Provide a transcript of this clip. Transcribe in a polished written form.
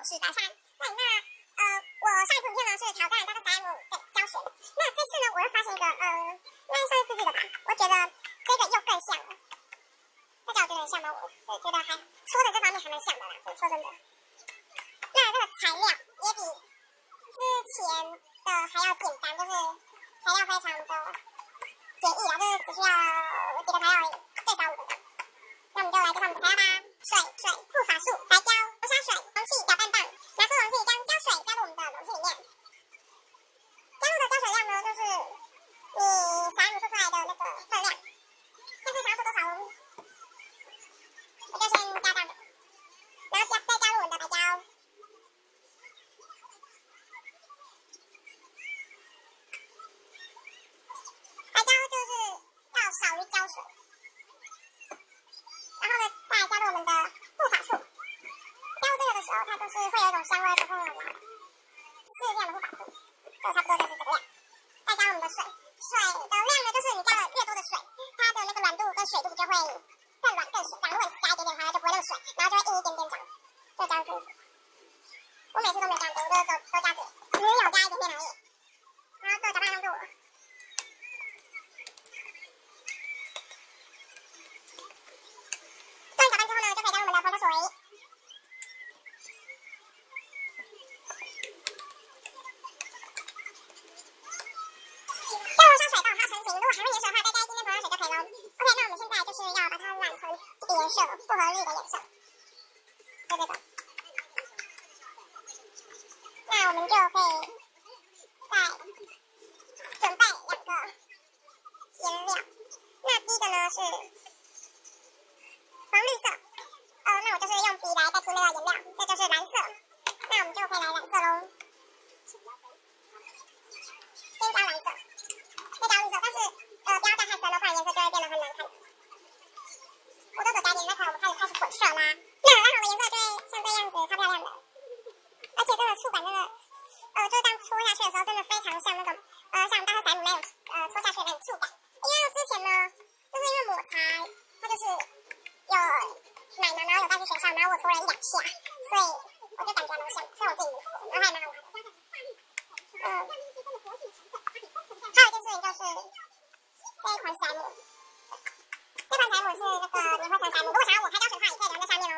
是白山。对，我上一部影片呢是挑战大概3M对教学的。那这次呢，我又发现一个应该算是自制的吧，我觉得这个又更像了。大家有觉得很像吗？我觉得说的这方面还蛮像的啦，说真的。那这个材料也比之前的还要简单，就是材料非常的简易啊，就是只需要几个材料而已，最少5个。那我们就来介绍我们的材料吧。水、护发素、白胶、龙虾水、容器、搅拌棒。拿出容器，将胶水加入我们的容器里面。加入的胶水量呢，就是你想要出来的那个分量。看是想要做多少哦。我就先加这样子，然后再加入我们的白胶。白胶就是要少于胶水。然后呢，再加入我们的护发素。加入这个的时候，它就是会有一种香味，就会有适量的护发素，就差不多就是这个量。再加入我们的水，水的量呢，就是你加了越多的水，它的那个软度跟水度就会更软更水。如果你加一点点的话，它就不会那么水，然后就会硬一点点这样。就这样子。我每次都没这样子，我就都这样子，只有加一点点而已。然后做搅拌动作。做完搅拌之后呢，就可以加入我们的黄色水。如果还会粘水的话，再加一点点黄色水就可以了。OK， 那我们现在就是要把它染成这个颜色，薄荷绿的颜色，就这个。那我们就可以再准备2个颜料。那第一个呢是黄绿色，那我就是用笔来代替那个颜料，这就是蓝色。那我们就可以来染色喽。先加蓝色。再加绿色，但是不要加太深的话，颜色就会变得很难看。我都只加点，那可能我们开始混色啦。那染好的颜色就会像这样子，超漂亮的。而且这个触感真的，就是当搓下去的时候，真的非常像那种像大概3M那种搓下去的那种触感。因为之前呢，就是因为抹茶它就是有买嘛，然后有带去学校，然后我搓了1、2下，所以我就感觉蛮像，所以我自己抹，然后还蛮好玩的。还有一件事情就是这一款彩抹，这款彩抹是那个棉花糖彩抹。如果想要我开胶水的话，也可以留在下面哦。